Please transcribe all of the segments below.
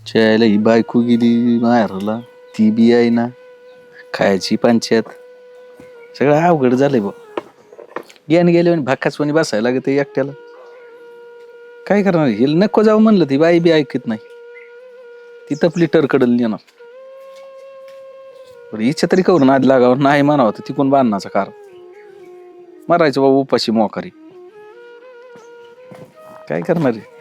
चायला ही बायको गेली माहेरला, ती बी आहे ना, खायची पंचायत, सगळं अवघड झालंय बा. ज्ञान गेले भाकासवाणी बसायला लागत एकट्याला. काय करणार, हे नको जाऊ म्हणलं ती बाई बी ऐकत नाही, ती तपली टरकडल येणार. इच्छा तरी करून आधी लागावं, नाही म्हणावं तर तिकून बांधण्याचा कार मारायचं बाबा उपाशी मोकारी. काय करणार आहे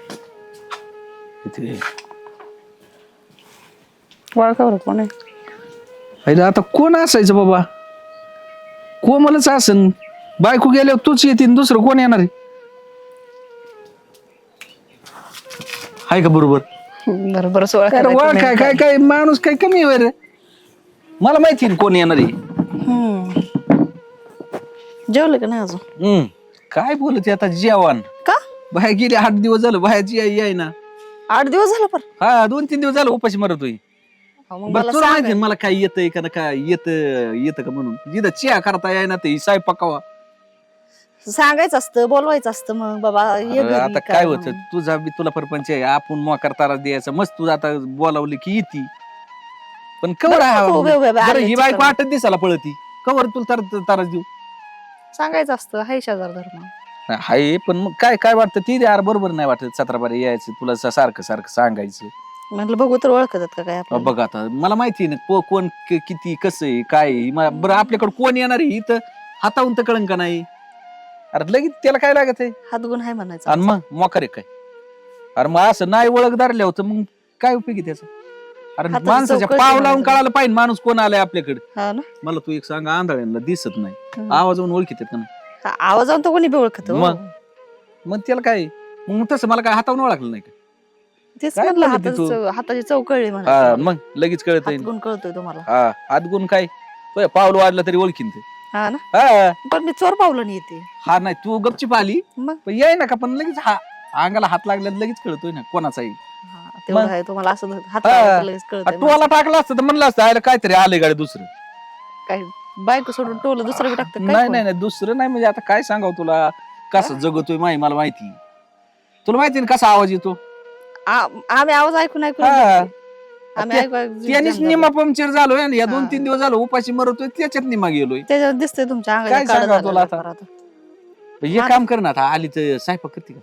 कोण आहे? आता कोण असायचं बाबा, कोमलच असन. बायको गेल्यावर तूच येतील, दुसरं कोण येणार आहे का? बरोबर बरोबर काय काय काय माणूस काय कमी आहे रे. मला माहिती कोण येणार आहे. जेवलं का नाही अजून? काय बोलत आता जेवण का बाहेर गेले 8 दिवस झालं, बाहेरची याय ना. 8 दिवस झालं पर हा 2-3 दिवस झालं उपाशी मरत होई. बरं तुला माहिती मला काय येतंय का ना, काय येतं का म्हणून जिथं चिया करता याय ना ते स्वयंपाकावा सांगायचं असतं, बोलवायचं असतं. मग बाबा आता काय होतं, तुझा बी तुला परपंच आहे, आपण मोकार तारा द्यायचा मस्त. तुझं आता बोलावली की येती, पण कवर ही बायको 8 दिवसाला पळती, कवर तुला ताराच देऊ. सांगायचं असतं हाय शेजार धर्म हाय. पण मग काय काय वाटतं ती यार बरोबर नाही वाटत. 17 बारे यायचं तुला सारखं सारखं सांगायचं. म्हटलं बघू तर ओळखतात का काय आपल्याला? बघ आता मला माहिती ना कोण किती कसं आहे काय आहे. बरं आपल्याकडे कोण येणार आहे इथं, हाताहून तर कळंन का नाही. अरे लगेच त्याला काय लागत आहे, हातगुण आहे म्हणायचं. आणि मग मोकार आहे काय. अरे मग असं नाही ओळख धरल्या होतं मग काय उपयोगी त्याचा. अरे माणसाच्या पाव लावून कळायला पाहिजे माणूस कोण आलाय आपल्याकडे. मला तू एक सांग, आंधळ्यांना दिसत नाही, आवाजावून ओळखीत का नाही. आवाजावून तर कोणी बी ओळखत. मग त्याला काय, मग तसं मला काय हातावून ओळखलं नाही का. तेच म्हणलं हाताची चव कळली म्हणा. मग लगेच कळत गुण कळतोय तुम्हाला. हा हातगुण काय, पावलं वाढलं तरी ओळखीन ते. हा ना. हा पण मी चोर पावलं नाही येते. हा नाही तू गपची पाहिली मग याय ना का, पण लगेच अंगाला हात लागला लगेच कळतोय ना कोणाचाही. तेवढं आहे तुम्हाला असं हात लगेच कळतंय. तू मला टाकलं असतं तर म्हणलं असतं आयला काहीतरी आले गाडी दुसरं काय, बायको सोडून टोलं दुसरं टाकतं. नाही नाही नाही दुसरं नाही. म्हणजे आता काय सांगाव तुला, कसं जगतोय माही मला माहिती. तुला माहिती ना कसा आवाज येतो. आम्ही आवाज ऐकून त्यानेच निमा पंक्चर झालोय या 2-3 दिवस झालो उपाशी मरतोय, त्याच्यात निमा गेलोय. त्याच्यात दिसतंय तुमच्या काय सांगा तुला आता. हे काम कर ना आता, आली तर स्वयंपाक करते का?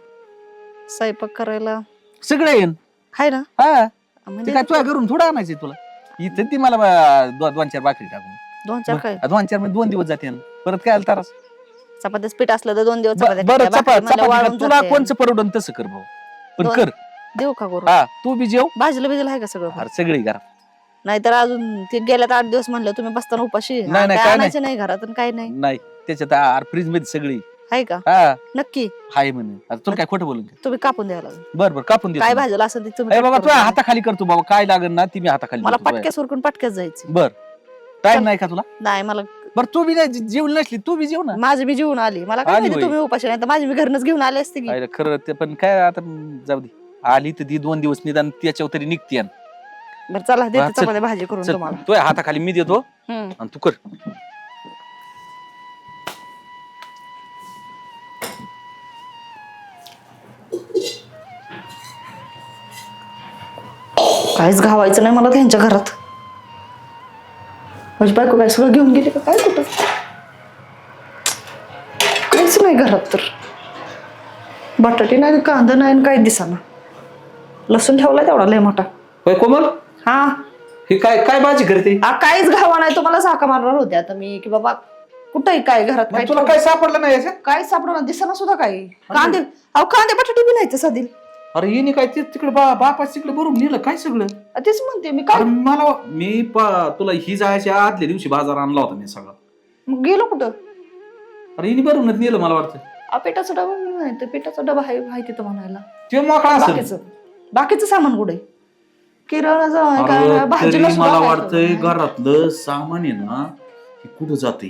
स्वयंपाक करायला सगळं येईन हाय ना. हा काय तुझ्या घरून थोडं आणायचंय तुला. इथं ती मला 2-4 भाकरी टाकून 2-4 काय 2-4 मध्ये 2 दिवस जाते परत काय आलं तारास. चपातीच पीठ असलं तर 2 दिवस बरं चपाती तुला कोणचं परवडन तसं कर भाऊ, पण कर. देऊ का करू? हा तू बी जेव. भाजलं बिजलं आहे का सगळं? सगळी घरात. नाहीतर अजून ते गेल्यात 8 दिवस म्हणलं तुम्ही बसताना उपाशी. आणायचं नाही घरातून काय नाही. नाही त्याच्यात फ्रीज मध्ये सगळी आहे का? हा नक्की हाय म्हणे. आता तुला काय खोटं बोलून तुम्ही कापून द्यायला. बरं कापून दे. काय भाजलं असं तुम्ही बाबा तुझ्या हाताखाली करतो बाबा, काय लागेल ना ती मी हाताखाली. मला पटक्यास उरकून पटक्यास जायचं. बर टाइम नाही का तुला? नाही मला. बरं तू बी नाही जेवली नसली, तू बी जेव ना. माझी मी जेवून आली, मला काय माहिती तुम्ही उपाशी नाही तर माझी मी घरनच घेऊन आले असते की. खरं ते पण काय आता जाऊ दे. आली तर ती 2 दिवस निदान त्याच्यावर तरी निघते. बरं चला देते चपाती भाजी करून तुम्हाला. तुझ्या हाताखाली मी देतो आणि तू कर. काहीच घावायचं नाही मला त्यांच्या घरात. माझी बायको काय सगळं घेऊन गेली का काय? कुठं काहीच नाही घरात. तर बटाटे नाही, कांदा नाही, काही दिसाना. लसूण ठेवलाय तेवढा लय मोठा. कोमल हा हे काय काय भाजी करते? काहीच घावा नाही. तुम्हाला साका मारणार होते आता मी की बाबा कुठंही काय घरात काय तुला काय सापडलं नाही याच्यात? काय सापडणार दिसाना सुद्धा काही. कांदे बटाटे बी नाही साधील. अरे येणे काय ते तिकडे बापा तिकडे भरून नेलं काय सगळं. तेच म्हणते मी. काय मी तुला ही जायच्या आदल्या दिवशी बाजार आणला होता मी सगळा. मग गेलो कुठं? अरे हिने भरूनच नेलं मला वाटतं. पिठाचा डबा नाही, पिठाचा डबा आहे तिथं म्हणायला. ते मोकळा असेल. बाकीचं सामान कुठे? किराणा भाजीला मला वाटतंय घरातलं सामान आहे ना हे कुठं जाते.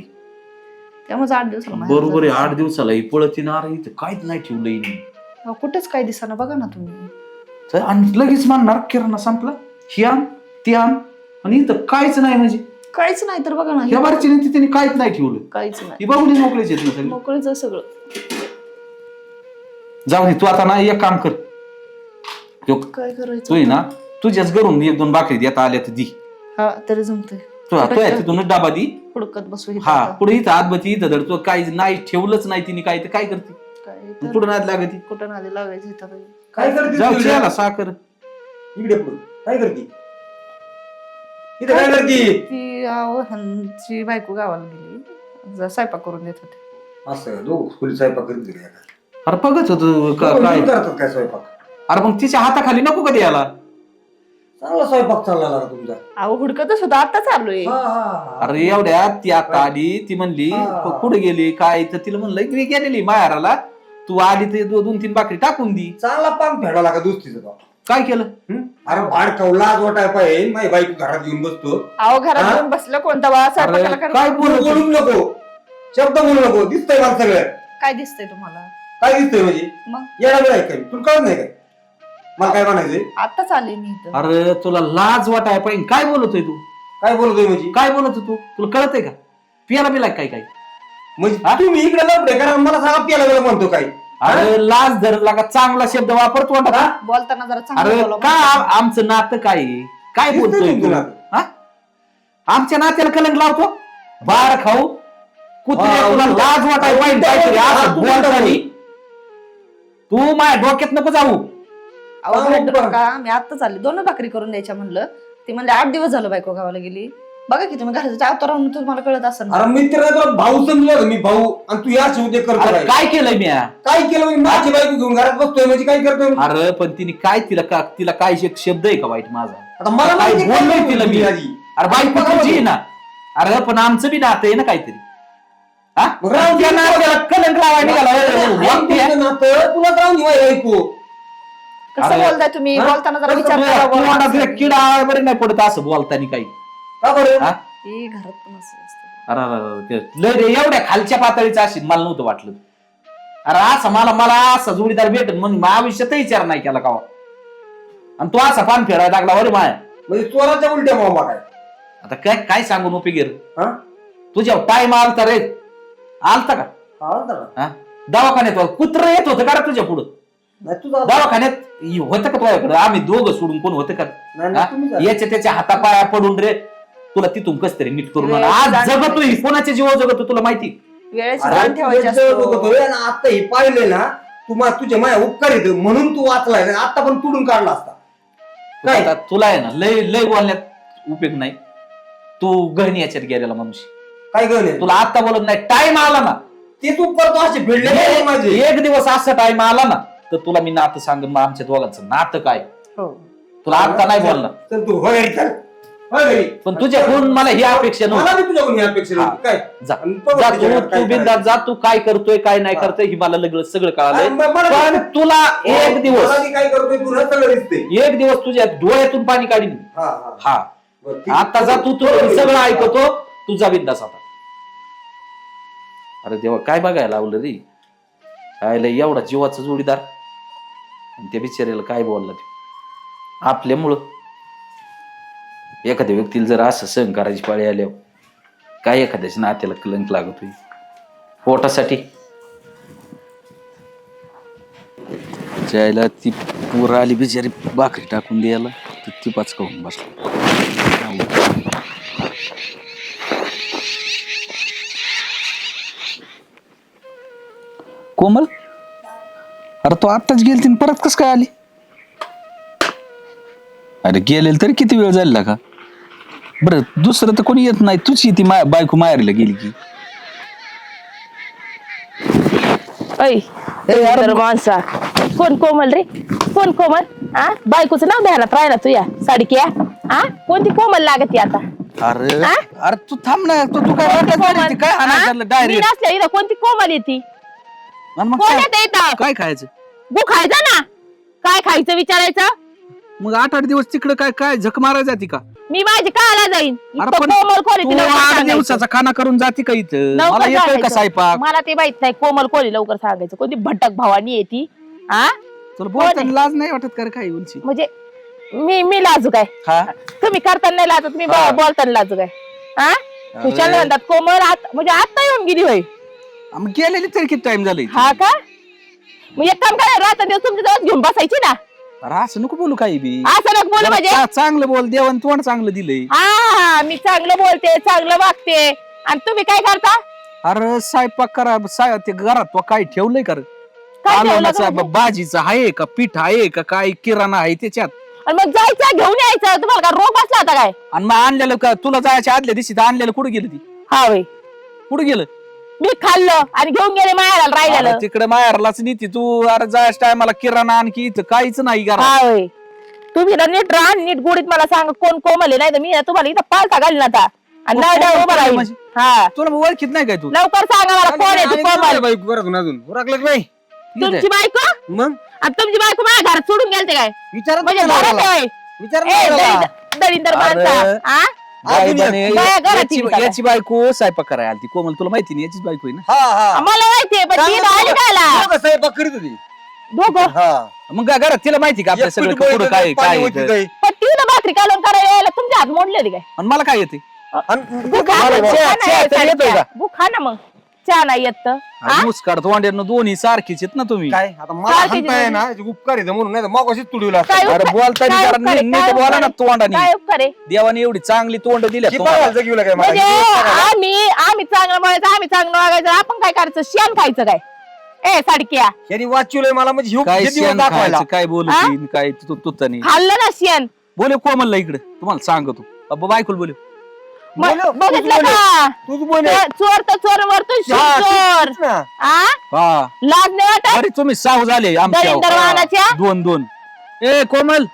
त्यामुळे 8 दिवस बरोबर आहे 8 दिवसाला ही पळती ना. अरे इथं काहीच नाही ठेवलंय. कुठेच काय दिसाना बघा ना तुम्ही. आणि लगेच म्हणणार किराणा संपला, ही आण ती आण, आणि इथं काहीच नाही. म्हणजे काहीच नाही तर बघा ना. या बारची तिने काहीच नाही ठेवलं. काहीच नाही. ही बघून मोकळीच येत ना मोकळीच सगळं. जाऊ दे तू आता ना एक काम कर. काय करायचं तू ना तुझ्याच घरून 1-2 भाकरी देता आल्या तर दी. हा तरी जमतंय. तू तिथूनच डबा दी. हुडकत बसू इथं हा आता. पुढे इथं आतबती इथं धरतो काही नाही ठेवलंच नाही तिने काय तर काय करते काय तर पुढे नाद लागती. कुठं नादी लागायचं इथं बाई. काय करते जाऊ तू? चहाला साखर. इकडे पुढे काय करते इथे काय करते? ती ह्यांची बायको गावाला गेली स्वयंपाक करून देत होते. असं दोघ खोली स्वयंपाक करत गेले आता. अरे बघत होतो काय काय करतात काय स्वयंपाक? अरे मग तिच्या हाताखाली नको कधी याला. चांगला स्वयंपाक चालला ना तुमचा. अहो हुडकतच होता आता चालू आहे. हा, हा. अरे एवढ्यात ती आता आली ती म्हणली हा. कुठे गेली काय तर तिला म्हणलं मी गेलेली माहेराला तू आली तर 2-3 भाकरी टाकून दी. चांगला पान फेडा लागा दुसरीचा तो. काय केलं अरे भाड लाज वाटाय पाहिजे माझी बायको घरात घेऊन बसतो. अहो घरात हा? येऊन बसलं कोणता वा स्वयंपाकाला अरे, करता. काय बोलू बोलू नको शब्द बोलू नको दिसतंय मला सगळं. काय दिसतंय तुम्हाला काय दिसतंय म्हणजे मग? येणार नाही काय तुला कळत नाही काय मला काय म्हणायचंय? आताच आले मी इथं. अरे तुला लाज वाटाय पाहिजे काय बोलतोय तू काय बोलतोय म्हणजे? काय बोलत तू तुला कळतंय का पियाला बिला काय काय म्हणजे हा? तुम्ही इकडे लपडे करा मला सांगा प्याला वेळा म्हणतो काय? अरे लाज धरला का चांगला शब्द वापरतो वाटत. बोलताना जरा अरे चांगलं बोला. का आमचं नातं काय आहे? काय दिसतंय बोलतोय तुमचं तू नातं. हा? आमच्या नात्याला कलंक लावतो बाळ खाऊ कुत्रे हा, तुला उलटं- लाज वाटाय पाहिजे उलटं काहीतरी बोल, असं तू बोलताना. उलटं बोल. तू माझ्या डोक्यात नको जाऊ. अहो हा, भेट बरं. का मी आत्ताच आले 2 भाकरी करून द्यायच्या म्हणलं. ती म्हणले 8 दिवस झालं बायको गावाला गेली. बघा की तुम्ही घराच्या आत राहून तुम्हाला कळत असेल ना. अरे मित्र तुला भाऊ समजलं होतं मी भाऊ आणि तू या शिवते करतो अरे काय? काय केलंय मी काय केलं म्हणजे माझी बायको घेऊन घरात बसतोय म्हणजे काय करतोय? अरे पण तिने काय तिला काय एक शब्द आहे का वाईट माझा आता मला काय माहिती काय बोललोय तिला मी आधी? अरे बायको तुझी आहे ना. अरे पण आमचं बी नातं आहे ना काहीतरी हा? मग राहून त्या दे. नात्याला कलंक लावायला निघाला. वागते आहे. तुझं नातं तुला जाऊन निवाय ऐकू. कसं अरे, बोलताय तुम्ही हा? बोलताना जरा कसं विचार बोल- करा तू बोला. म्हणा किडा बरे नाही पडत असं बोलताना काही का बरं? हा? हे घरात पण असं असतं. अरे लय रे एवढ्या खालच्या पातळीचं असेल मला नव्हतं वाटलं. अरे असं मला असा जोडीदार भेटन म्हणून आयुष्यात विचार नाही केला का आणि तू असा पान फेरायला लागला अरे माया. म्हणजे चोराच्या उलट्या मामा काय? आता काय काय सांगून उपयोग हा? तुझ्या टाइम आलता रे आलता का हा, आलता का? हा? दवाखान्यात कुत्र येत होतं का रे तुझ्या पुढं नाही तुझा दवाखान्यात होतं का तुझ्याकडे आम्ही दोघं सोडून कोण होतं का नाही, हा? तुम्ही जा. याच्या त्याच्या हातापाया पडून रे तुला तिथून कस तरी नीट करून आण. आज वेळ जगतोय कोणाच्या जीवा जगतो तुला माहिती. वेळेची अरे, जाण ठेवायची तुझ्या जवळ असतो. बघतोय आणि आता हे पाहिले ना तुझ्या माया उपकार येतो म्हणून तू वाचलाय नाही, आता पण तुडून काढला असता. काय? आता तुला आहे ना लय लय बोलण्यात उपयोग नाही. तू गहनी याच्यात गेलेला माणूस काय गण तुला आता बोलत नाही टाइम आला ना ते तू करतो असे भिडले माझे. एक दिवस असा टाइम आला ना तर तुला मी नातं सांगेन मग आमच्या दोघांचं नातं काय हो. तुला आता नाही बोलणार. चल तू होय चल होय घरी. पण तुझ्याकडून मला ही अपेक्षा मला नव्हती. बी तुझ्याकडून ही अपेक्षा हा. नव्हती. काय जा आणि बघ जा तुझ्याकडे तू काय तू बिंदास जा तू काय करतोय काय नाही हा. करतोय ही मला सगळं अरे, कळालंय. मला पण तुला एक दिवस मला बी काय करतोय तुला सगळं दिसते. एक दिवस तुझ्या डोळ्यातून पाणी काढीन. हा हा हा बरं, ठीक. आता जा तू सगळं ऐकतो तुझा बिंदास आता. अरे देवा काय बघायला लावलं रे आयला एवढा जीवाचा जोडीदार आणि त्या बिचाऱ्याला काय बोलला ते आपल्यामुळं. एखाद्या व्यक्तीला जर असं सहन करायची पाळी आल्यावर काय एखाद्याच्या नात्याला कलंक लागत होईल पोटासाठी. जायला ती पोरं आली बिचारी भाकरी टाकून द्यायला तर ती पाचकावून बसला. कोमल अरे तो आत्ताच गेली तीन परत कस काय आली. अरे गेलेल तरी किती वेळ झाला का बरं दुसरं तर कोणी येत नाही तुझी ती बायको माहेरला गेली की. ऐ तर माणसा कोण कोमल रे कोण कोमल हा बायकोचं नाव ध्यानात राहिला तुया साडक्या हा कोणती कोमल लागते आता अरे आ? अरे तू थांब ना तू काय वाटत नाही, काय हा? हाणायचं मी डायरेक्ट नसल्या इथं कोणती कोमल येते मग कोण काय येते इथं काय खायचं गु खायचं ना काय खायचं विचारायचं मग 8-8 दिवस तिकडे काय काय झक मारायला जाती का. मी माझी काला जाईन अरे इथं पण कोमल कोणी तू ती लवकर 8 सांगायचं. दिवसाचा खाना करून जाती का इथं लवकर मला येतोय का सांगायचं. स्वयंपाक. मला ते माहित नाही कोमल कोणी लवकर सांगायचं कोणती भटक भावानी येते हा तुला बोलताना लाज नाही वाटत का रे काय उंची. म्हणजे मी लाजू काय हा तुम्ही करताना नाही लाजत मी हा. बोलताना लाजू काय हा अरे. तुझ्या म्हणतात कोमल म्हणजे आता येऊन गेली होय मग गेलेली तरी किती टाइम झाले हा का मग एक काम करा रात्र दिवस तुमच्या जवळ घेऊन बसायची ना अरे असं नको बोलू काही बी असं नको बोलू म्हणजे चांगलं बोल देवान तोंड चांगलं दिलंय. हा मी चांगलं बोलते चांगलं वागते आणि तुम्ही काय करता? अरे स्वयंपाक करा ते घरात तो काय ठेवलंय कर काय ठेवलं कालवणाचा म्हणजे? भाजीचा आहे का पीठ आहे का काय किराणा आहे त्याच्यात आणि मग जायचं घेऊन यायचं तुम्हाला का रोग बसला आता काय? आणि मग आणलेलं का तुला जायच्या आदल्या दिवशी तर आणलेलं कुठे गेलं ती हा वय कुठे गेलं मी खाल्लं आणि घेऊन गेले मायाला राहिलेलं. तिकडे माहेरलाच नीती तू अरे जायच्या टायमाला किराणा आणखी इथं काहीच नाही घरात. हा वय तुम्ही ना नीट राहा नीट गोडीत मला सांग कोण कोमले नाही तर मी तुम्हाला इथं पालथा घालीन आता आणि नाही कोण उभं राहीन. म्हणजे? हा तुला ओळखीत नाही काय तू लवकर सांगा मला कोण आहे ती कोमल. बायको घरातून अजून उरकलं नाही तुमची बायको मग आणि तुमची बायको माझ्या घरात सोडून गेलते काय विचारत म्हणजे घरात आहे दळींदर माणसा हा बायबाने बाया घरात येईल का? याची बायको स्वयंपाक करायला आलती कोमल तुला माहिती नाही याचीच बायको आहे ना. मला माहितीये पण ती आली कायला स्वयंपाक करीत होती दोघं मग घरात तिला माहिती का आपल्या एक सगळं पिठी कुठं काय पाणी काय होती येतं. काही. पण तिला भाकरी कालवून करायला यायला तुमच्या हात मोडले होते काय? आणि मला काय येते आणि बुखा मला ना, चहा- बुखा चहा नाही तर येतोय येत का? बुखा ना मग चहा नाही येत तर. हा? ऊस काढतो वांड्यानं दोन्ही सारखीच आहेत ना तुम्ही. काय आता मला सारखी हाणताय ना याचे उपकार येतं म्हणून नाही मग कशीच तुडवला काय अरे उपकार- बोलताना काय जरा उपकार आहे? नीट काय बोला ना उपकार तोंडाने. आहे? काय उपकार आहे? देवाने एवढी चांगली तोंड दिल्या बघायला जगविलं काय म्हणजे मला आम्ही चांगलं बोलायचं आम्ही चांगलं वागायचं आपण काय करायचं शेण खायचं काय? ए साडक्या यांनी वाचवलंय मला म्हणजे ह्यो काय किती दिवस शेण दाखवायला खायचं काय बोलू काय तुतानी खाल्लं ना शेण बोले कोमलला इकडे तुम्हाला सांगतो बाबा बायकोल बोले बोलो, बघितलं तूच बोले. का तूच बोले चोर तर चोर वरतून हा, चोर तेच ना. आ? हा लाज नाही वाटत अरे तुम्ही साव झाले दलिंदर वाहनाच्या? दोन दोन ए कोमल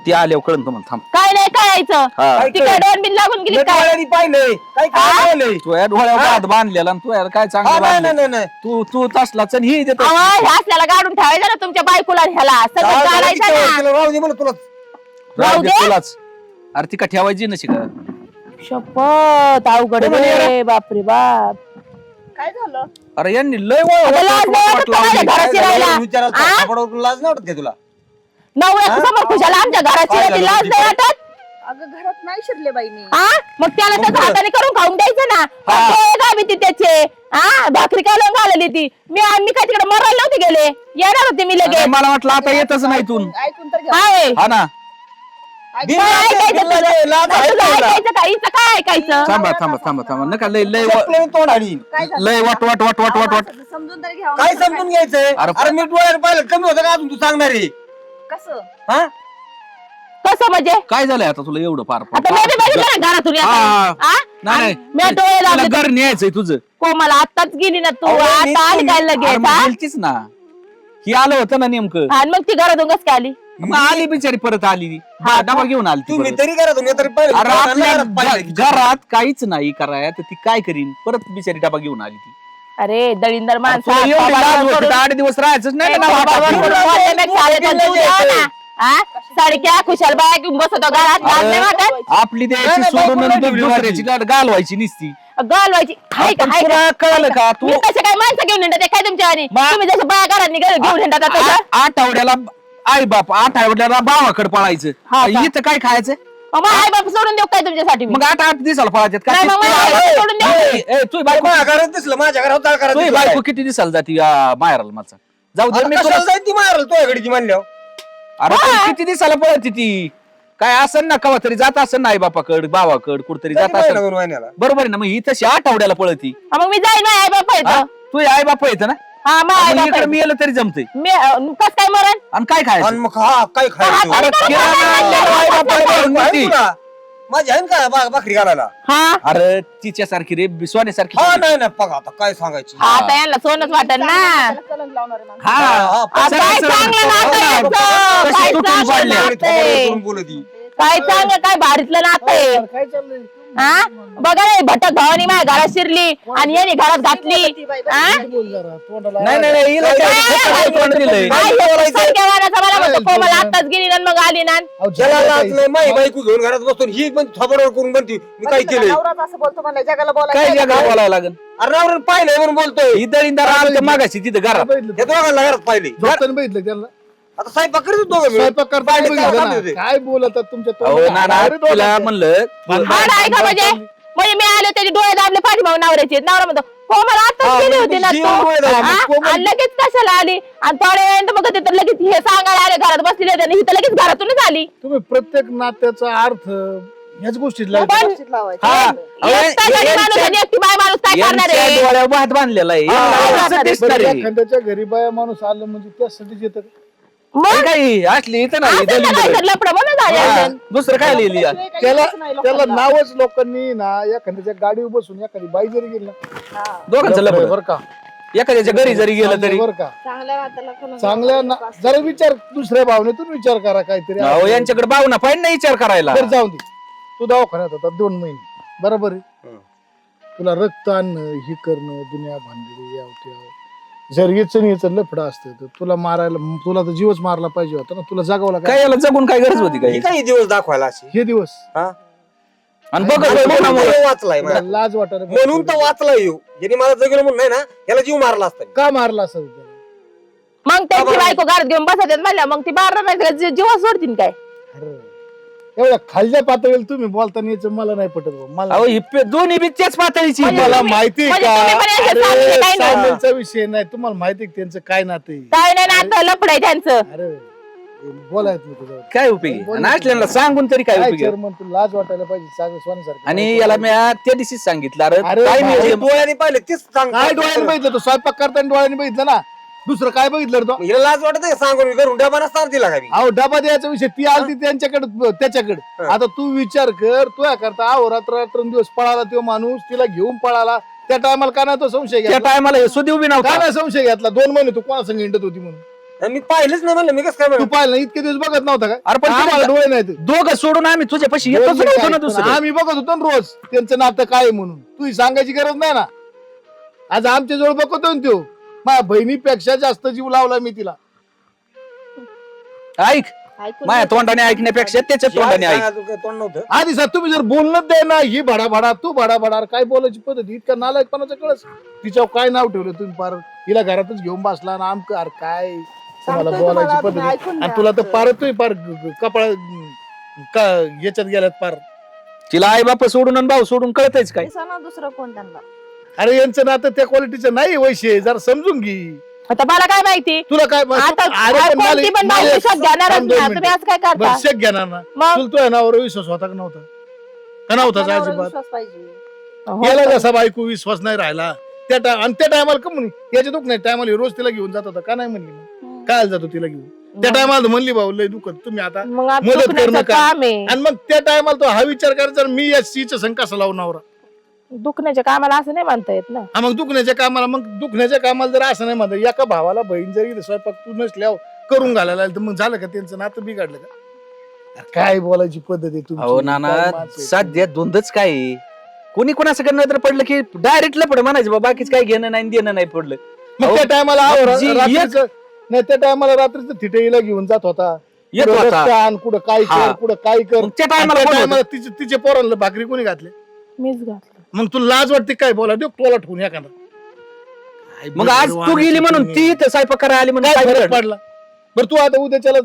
ती आल्यावर कळण तुम्हाला थांब काय नाही कळायचं हा. ती काय दोन बिन लागून गेली लय काय? डोळ्यांनी पाहिलंय काय काय पाहिलंय तू या डोळ्यावर हात बांधलेला आणि तू यार काय हा, चांगलं नाही बांधलं. नाही नाही तू तू तसलाच आणि ही देतो अहो, हे असल्याला गाडून ठेवायचं ना तुमच्या बायकोला आणि ह्याला सगळं काढायचं ना राहू दे म्हणलं तुला राहू दे. तुलाच अरे ती का ठेवायची नशी का शपथ अवघड रे बापरे बाप काय झालं अरे यांनी लय आता लाज नाही वाटत का माझ्या घरात शिरायला? विचारायला आ? सापडावरून लाज नाही वाटत का तुला नवऱ्याच्या समोर खुशाला आमच्या घरात काय शिरायची झालं लाज नाही वाटत अगं घरात नाही शिरले बाई मी हा मग त्याला त्याच्या हाताने करून खाऊन द्यायचं ना गावी ती त्याचे हा भाकरी काय लावून घालली ती मी काय तिकडे मरायला नव्हते गेले येणार होते मी लगेच मला वाटलं आता येतच नाही तू ऐकून तर घ्या हाय. हा ना बिन काय लाज ऐकायचं बिन लाज तुझं? लाज नाही आहे तुझं तुला. ऐकायचं का हिचं काय ऐकायचं थांबा थांबा थांबा थांबा नका लय लय चपलेने तोंड हाणीन. काय झालं लय वाट वाट वाट वाट वाट वाट असं समजून तरी घ्यावं काय म्हणलं समजून घ्यायचंय अरे अरे मी डोळ्याला पाहिलं कमी होतं का अजून तू सांगणार आहे कसं हा कसं म्हणजे काय झालंय आता तुला एवढं पार आता मी बी बघितलं ना घरातून हा. येताना. हा? नाही आणि मी डोळे तुला लावले घर न्यायचंय तुझं कोमल आताच गेली ना तू अहो, आता आली काय अरे लगेच मग हा? गेलतीच ना ही आलं होतं ना नेमकं आणि मग ती घरातून कस काय आली मग आली बिचारी परत आली डबा घेऊन आली ती तुम्ही परत. तरी करा तुम्ही तरी पाहिलं अरे आपल्या घरात पाहिलं. घरात काहीच नाही कराय तर ती काय करीन परत बिचारी डबा घेऊन आली ती अरे दळींदर माणसं तुला एवढी बाबा लाज होती करून- तर 8 दिवस राहायचंच नाही ए, ना बाबा बाबा. करून बोलण्यापेक्षा आले तर तू द्या ना. हा? सारख्या खुशाल बाया घेऊन बसतो घरात लाज नाही वाटत आपली द्यायची नाही, नाही, सोडून बायकोला आणि ठेवली दुसऱ्याची घालवायची निसती घालवायची हाय का आपण हाय तुला का? कळलं का तू मी तसे काय माणसं घेऊन हिंडत आहे काय तुमच्या आणि मा- तुम्ही जसं बाया घरात घेऊन हिंडत आता तसं? आठवड्याला आई बाप आठवड्याला भावाकडे पळायचं हा का? इथं काय खायचं मग आई बाप सोडून देऊ काय तुमच्यासाठी मी? मग 8 दिवसाला पळायच्यात का नाही, मग मला आई बाप सोडून देऊ. तुझी बायको माझ्या घरात दिसलं माझ्या घरात जाळ करा तुझी बायको किती दिसायला जाती माहेराला माझा जाऊ दे मी तुला जाईल ती मारल तो घडीची म्हणल्यावर अरे पण किती दिसायला पळती ती काय असं ना कवा तरी जात असं नाही बापाकड भावाकड कुठतरी जात असं महिन्याला बरोबर आहे ना मग ही तशी आठवड्याला पळती हा, मग मी जाईल ना आई बाप हा? येतं तू आई बाप येतं ना हा मग आई मग बाप इकडे मी आलं तरी जमतंय मी कस काय मरण आणि काय खायचं आणि मग हा काय खायचं अरे किराणा आणलेला आई बापाला भरून आहे देती. तुला? माझी आहे ना का भाकरी घालायला हा अरे तिच्यासारखी रे सोन्यासारखी हा नाही नाही बघा आता काय सांगायची आता यांना सोनच वाटत ना त्याला कलंक लावणार आहे माणूस. हा हा, आ, सरळ काय सरळ. चांगलं नातं हो ना. याचं, कशी काय तुटून चांगलं पडल्या. नातं आहे. करून बोलती काय चांगलं काय भारीतलं नातं आहे हा बघा रे भटक भावानी माझ्या घरात शिरली आणि यांनी घरात घातली हा? नाही नाही नाही, हिला काय खोटं तोंड दिलंय. आई हे सारख्या वाण्याचा मला म्हणतो कोमल आत्ताच गेली ना मग आली ना ज्याला लाजलंय माई बायको घेऊन घरात बसतो आणि ही पण थोबडवर करून बनती मी काय केलंय नवराच असं बोलतो म्हणलं जगाला काय बोलायचं जगाला बोलायला लागल अरे नवऱ्यानं पाहिलंय म्हणून बोलतोय ही दळींदार आमच्या मागाशी तिथं घरात हे दोघांना घरात पाहिले झोपताना बघितलं त्यांना आता स्वयंपाक करीत होतो का मी? स्वयंपाक करताना पाहिले बघितलं काय ना. होते? काय बोलतात तुमच्या अहो तोंडात? नाना अरे तुला डोक्यात. म्हणलं भाड आहे का म्हणजे म्हणजे मी आले त्याचे डोळे दाबले पाठीमाग नवऱ्याचे. नवरा म्हणतो हो मला आताच हा, गेली म्हणजे होती ना जीव तू. डोळे दाबले. हा? कोमल- आणि लगेच कशाला आली आणि थोड्या वेळानं बघत तर लगेच हे सांगायला आले घरात बसलेले होते आणि ही तर लगेच घरातूनच आली. तुम्ही प्रत्येक नात्याचा अर्थ ह्याच गोष्टीत पण लावता. व्यवस्थित लावायचं. हा. एकटा गडी माणूस आणि एकटी बाय माणूस काय करणार यांच्या आहे? डोळ्यावर भात बांधलेला आहे हा. यांना कसं दिसणार बरं, आहे? एखाद्याच्या घरी बाया माणूस आलं म्हणजे त्यासाठीच येतं. मग काही असली इथं नाही असं दलिंदर. काय लफडं म्हणून झाले हा, असेल. दुसरं काय लिहिली शिवाय काही त्याला करायचं नाही त्याला लोकांना. नावच लोकांनी ना एखाद्याच्या गाडीवर बसून एखादी बाई जरी गेली ना, हा. दोघांचं लफडं आहे लफडं. बरं का, एखाद्याच्या घरी जरी गेलं तरी बरं का, चांगल्या नात्याला कलंक चांगल्या लावायचं असतं. जरा विचार दुसऱ्या भावनेतून विचार करा काहीतरी. अहो यांच्याकडे भावना पाहिजे ना विचार करायला. बरं जाऊन दे, तू दवाखान्यात होता 2 महिने बरोबर आहे. हं. तुला रक्त आणणं ही करणं दुनिया भांडली याव त्याव. जर याचं लफडं असतं तर तुला मारायला, तुला तर जीवच मारला पाहिजे होता ना, तुला जगावला काय काय याला जगून काय गरज होती ही काय? काही दिवस दाखवायला अशी हे दिवस. आणि बघ म्हणून तो वाचलाय मला. लाज वाटायला म्हणून तर वाचलाय येऊ. ज्याने मला जगलं म्हणून नाही ना याला जीव मारला असता. का मारला असं त्याला? मग त्यांची बायको घरात घेऊन बसत म्हणल्या मग ती बारा नाही जीवा सोडतील काय? अरे एवढ्या खालच्या पातळीला तुम्ही बोलताना याचं मला नाही पटत बुवा. मला अहो ही दोन्ही बी त्याच पातळीची म्हणजे मला तुम्ही- माहिती आहे म्हणजे का, तुम्ही पण याच्यात अरे, सामील काय नाही? सामीलचा विषय नाही. तुम्हाला माहिती आहे का त्यांचं काय नातं आहे? काय नाही ना आता लफड आहे त्यांचं. अरे बोलायचं नको जाऊ. काय उपयोगी आणि असल्याला सांगून तरी काय काय उपयोगी आहे? चेअरमन तू लाज वाटायला पाहिजे चांगलं सोन्यासारखं. आणि याला मी त्या दिवशीच सांगितलं अरे अरे काय भाई, नियोजन- डोळ्याने पाहिले तेच सांग. काय डोळ्याने बघितलं तो स्वयंपाक करताना डोळ्याने बघितलं ना, दुसरं काय बघितलं रे तो? हिला लाज वाटत आहे सांगून मी घरून डबा नसता दिला का मी. अहो डबा द्यायचा विषय ती आलती त्यांच्याकडे त्याच्याकडे. आता तू विचार कर, तुया करता अहो रात्रंदिवस पळाला तो माणूस, तिला घेऊन पळाला. त्या टायमाला का नाही तो संशय त्या घेतला? टायमाला सुदेव बी का नव्हता. नाही संशय घेतला? 2 महिने तू कोणा संग हिंडत होती म्हणून आणि मी पाहिलंच नाही म्हणलं मी कसं काय तू म्हणलं. पाहिलं ना, इतके दिवस बघत नव्हता का? अरे पण आम्हाला तिला- डोळे नाहीत. दोघं सोडून आम्ही तुझ्यापाशी येतच नव्हतो ना दुसरं. आम्ही बघत होतो ना रोज त्यांचं नातं काय आहे म्हणून. तू सांगायची गरज नाही ना. आज आमच्या जवळ बघतोय ना त्यो. माझ्या बहिणीपेक्षा जास्त जीव लावला मी तिला. ऐक ऐकून माझ्या तोंडाने ऐकण्यापेक्षा त्याच्या तोंडाने ऐक. सांगायचं काय तोंड नव्हतं. आधी सर तुम्ही जर बोलणं दे ना, ही भाडा तू भाडा काय बोलायची पद्धती इतका नालायकपणाचा कळस. तिच्यावर काय नाव ठेवलं तुम्ही? पार हिला घरातच घेऊन बसला ना आमक. अरे काय तुम्हाला सांगतोय बोलायची तुम्हाला, पद्धती. तुम्ही ऐकून आणि घ्या. तुला तर पार तुम्ही पार कपाळ याच्यात गेल्यात पार. तिला आई बाप सोडून आणि भाऊ सोडून कळतच काय? दिसा ना दुसरं कोण त्यांना. अरे यांचं नातं त्या क्वालिटीचं नाही वैशे, जरा समजून घे. आता मला काय माहिती तुला काय आता अरे पण मला- कोणती पण मला बाई विश्वास घेणारच थांब 2 नाही. तुम्ही आज काय करता? बरं, शेक घेणार ना. मग तुला तुझ्या नावावर विश्वास होता का नव्हता? का नव्हताच कोणावर अजिबात? विश्वास पाहिजे. हो. गेला जसा बायको विश्वास नाही राहिला आणि त्या टायमाला का म्हणे याच्या दुःख नाही टायमाला रोज तिला घेऊन जात होता का नाही म्हणली मग? काय जातो तिला घेऊन त्या टायमाला म्हणली भाऊ लय दुखत तुम्ही आता मग आता मदत दुखण्याचं करू नका. काम आहे. आणि मग त्या टायमाला तो हा विचार करायचा मी या सीचं संघ कसा लावून नवरा. दुखण्याच्या कामाला असं नाही म्हणता येत ना. हा, मग दुखण्याच्या कामाला जर असं नाही म्हणत एका भावाला बहीण जरी स्वयंपाक तू नसल्यावर करून घालायला लागली, तर मग झालं का त्यांचं नातं बिघडलं का? अरे काय बोलायची पद्धत आहे तुमची? अहो नाना काय माणसं आहे? सध्या दोनच काय आहे? कोणी कोणाचं करणार तर पडलं की डायरेक्ट लपड म्हणायचं बाबा बाकीच काय घेणं नाही देणं नाही पडलं. मग त्या टायमाला त्या टायमाला रात्रीचं थिटेला घेऊन जात होता. येत कुठं होता. रस्ता आण, कुठं काय हा. कर कुठं काय कर. मग त्या आणि टायमाला त्या कोण टायमाला तिचे पोरांना भाकरी कोणी घातले? मीच घातलं. मग तुला लाज वाटते काय बोला देऊ टोला ठेवून एखादा. काय मग आज तू गेली म्हणून तुम्ही. ती इथं स्वयंपाक करायला आली म्हणून काय काय फरक बिघडलं? पडला? बरं तू आता उद्याच्याला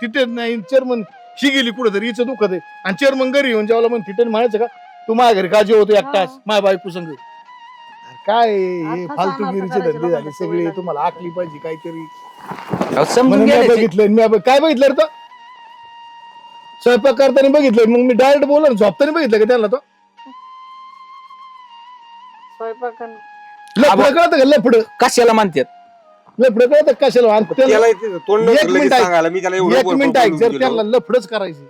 तिथे नाही चेअरमन ही गेली कुठेतरी हिचं दुखत आहे आणि चेअरमन घरी येऊन जेवला मग तिथे म्हणायचं का तू माझ्या घरी का जेवतो एकटाच माझ्या बायको संग? अरे काय हे अर्थाचा फालतूगिरीचे अनार्थ धंदे झाले करायचे सगळे. लोकांना तुम्हाला आखली पाहिजे काहीतरी. अहो, समजून म्हणून मी घ्यायची. बघितलं काय बघितलं रे तो? स्वयंपाक करताना बघितलं मग मी डायरेक्ट बोललो ना, झोपताना बघितलं का त्याला तो? स्वयंपाक लफडं कळतं का? लफडं कशाला म्हणतात? कळतं का कशाला? आणि त्याला- त्याला इथे तोंड एक नव्हतं लगेच मिनिट ऐक. सांगायला मी त्याला एवढं एक बोल- मिनिट बोलून ऐक, जर गेलो. त्याला लफडच करायचं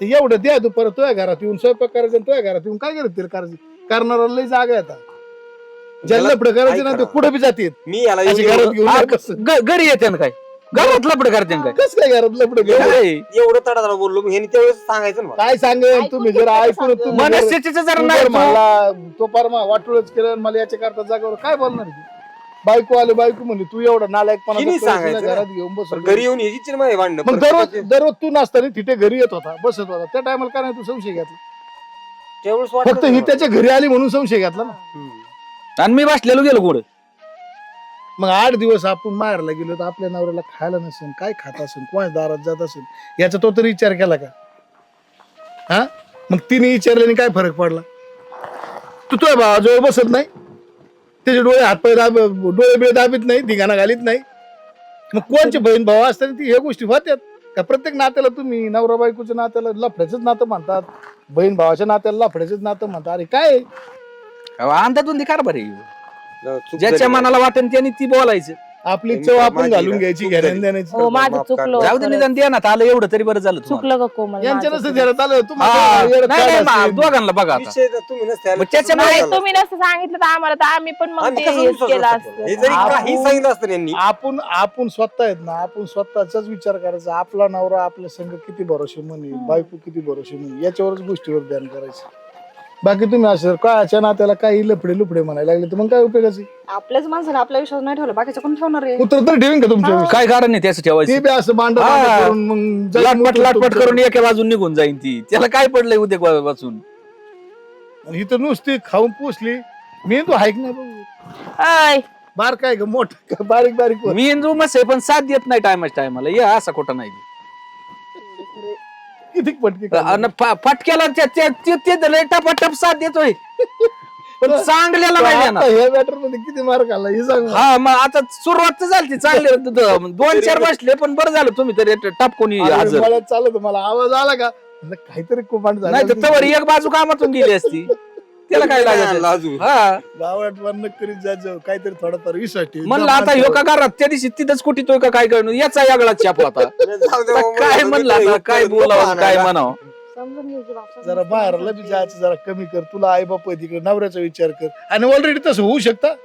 तर एवढं द्या तू परत तुझ्या घरात येऊन स्वयंपाक करायचं आणि तुझ्या घरात येऊन काय करत तिला करायचं? करणारा लय जागा आहे आता. ज्याला लफडं करायचं ना ते कुठं बी जाते. मी याला अशी एवढं- घरात घेऊन आ, नाही बसत. घरी येते ना काय? घरात लपड करते ना काय? कसं काय घरात लफडं करायचं? काय? एवढं तडा बोललो मी ह्यानी त्यावेळेस सांगायचं ना मला. काय सांगेल तुम्ही जर ऐकून ऐकून घेतलं तुम्ही जर- मनस्थितीचं जरा तू नाही जर म्हणला तो परमा वाटोळच केलं आणि मला याच्या करता जागावर काय बोलणार ती? बायको आले बायको म्हणली तू एवढा नालायकपणा हिने करतोय, सांगायचं तिला ना. घरात घेऊन बस. पण घरी येऊन यायची ना माझी भांडणं. मग प्रत्येकाचे- दररोज तू नसताना तिथे घरी येत होता बसत होता त्या टायमाला काय नाही तू संशय घेतला? त्यावेळेस वाटलं फक्त ही मला. त्याच्या घरी आली म्हणून संशय घेतला ना. हम्म. आणि मी बसलेलो गेलो कुठं? मग 8 दिवस आपण माहेरला गेलो तर आपल्या नवऱ्याला खायला नसेल काय खात असेल कोणाच्या दारात जात असेल याचा तो तरी विचार केला का? हा मग तिने विचारल्याने काय फरक पडला? तू तुझ्या भावाजवळ बसत नाही, त्याचे डोळे हातपाय डोळे बिळे दाबीत नाही, धिंगाणा घालीत नाही. मग कोणचे बहीण भाऊ असताना ती ह्या गोष्टी होत्यात का? प्रत्येक नात्याला तुम्ही नवरा बायकोच्या नात्याला लफड्याचंच नातं म्हणतात, बहीण भावाच्या नात्याला लफड्याचंच नातं म्हणतात. अरे काय अंधातून कारभार आहे चूक ज्याच्या झाली. मनाला वाटेल त्याने ती बोलायचं. आपली चव आपण माझी घालून का? घ्यायची, चूक घेण्यान झाली. देण्याची. हो माझं माफ चुकलं करा. जाऊ दे खरंच. निदान देण्यात आलं एवढं तरी बरं झालं तुम्हाला. चुकलं ग कोमल यांच्या माझं नसतं चुकलं. ध्यानात आलं हा, तुम्हाला येडं नाही काढ नाही, असेल. दोघांना बघा आता. विषय तर तुम्ही नसते आले. मग त्याच्यामुळे नाही तुम्ही नसतं सांगितलं तर आम्हाला तर आम्ही पण मग आम्ही ते कसं हेच विश्वास केलं बसतो? हे जरी असतं. काही सांगितलं असतं यांनी, आपण स्वतः आहेत ना, आपण स्वतःचाच विचार करायचा. आपला नवरा आपल्या संघ किती भरोसे म्हणे, बायको किती भरोसे म्हणे, याच्यावरच गोष्टीवर ध्यान करायचं. बाकी तुम्ही असं कायच्या नात्याला काही लफडे लुफडे म्हणायला लागले तर मग काय उपयोगाचे? आपल्याच माणसाला आपला विश्वास नाही ठेवला, बाकीचं कोण ठेवणार आहे? उत्तर तर ठेवीन का तुमच्या विषयी? काय कारण आहे त्याचं ते ठेवायचं? बी असं भांडण हा. करून मग जाईल लाटपट मोठं लाटपट तुमचं. करून एका बाजून निघून जाईन ती. त्याला काय पडलंय उद्या वाचून? आणि इथं नुसती खाऊन पुसली. मी तू ऐक ना भाऊ, अय, बार काय ग मोठं का बारीक बारीक वर. मी मस्त आहे पण साथ देत नाही टायमाला या असा खोटा नाही. किती पटकी खाल्ली. अन फटक्याला ते लय टपाटप साथ देतोय पण चांगल्याला नाही आता देणार. ह्या मॅटर मध्ये किती मार खाल्ला हे सांग मला. हा मग आता सुरुवात तर झाली चांगले 2-4 बसले पण बरं झालं तुम्ही तरी टप कोणी अरे हजर मला चालत मला आवाज आला का म्हणलं काहीतरी कुमांड झालं. नाही तर तवर एक बाजू कामातून गेली असती. त्याला काय लागायचं? लाजू. हा गावात वर्ण करीत जायचं काहीतरी थोडाफार विश्वास ठेव. म्हणलं आता ह्यो का घरात त्या दिवशी तिथंच कुठीतोय का काय करणं याचा यागळा छाप होता. जाऊ दे आता बाबा, काय तुम्ही म्हणलं तर आता काय इतकं बोलावं दुःख काय आणायला. म्हणावं. समजून घ्यायची बाबा. जरा बाहेरला बी जायचं जरा कमी कर. तुला आई बाप तिकडे नवऱ्याचा विचार कर. आणि ऑलरेडी तसं होऊ शकतं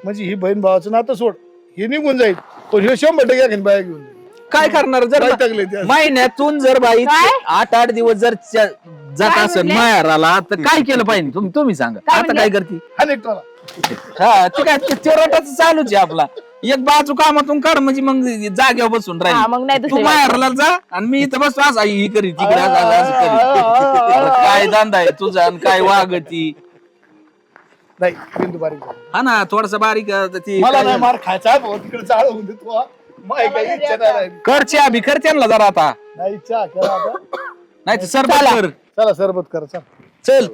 म्हणजे ही बहीण भावाचं नातं सोड, हे निघून जाईल पण हे 100% एखादी बाया घेऊन जाईल. काय करणार जर वैतागले ते. महिन्यातून जर बाई काय? 8-8 दिवस जर जात काय असेल म्हणले? माहेराला तर काय केलं पाहिजे तुम्ही सांगा. काय आता म्हणले? काय करते? अनेक टोला. हा ते काय चोरटाच चालूच आहे आपला. एक बाजू कामातून काढ म्हणजे मग जाग्यावर बसून हा, राहील. मग नाही तू दुसरी माहेराला जा आणि मी इथं बसतो असं ही करी तिकडे असं करी. काय धंदा आहे तुझा आणि काय वागती. नाही बिंदू बारीक झाला. हा ना थोडासा बारीक ती मला काय नाही झालं? मार खायचा भाऊ तिकडे चाळ होऊन दे तू. माय काही इच्छा नाही राहिली. करचे अभि कर त्यांना जरा आता नाही इच्छा करा आता. नाही तर सरबत कर चला सरबत करा चल. चल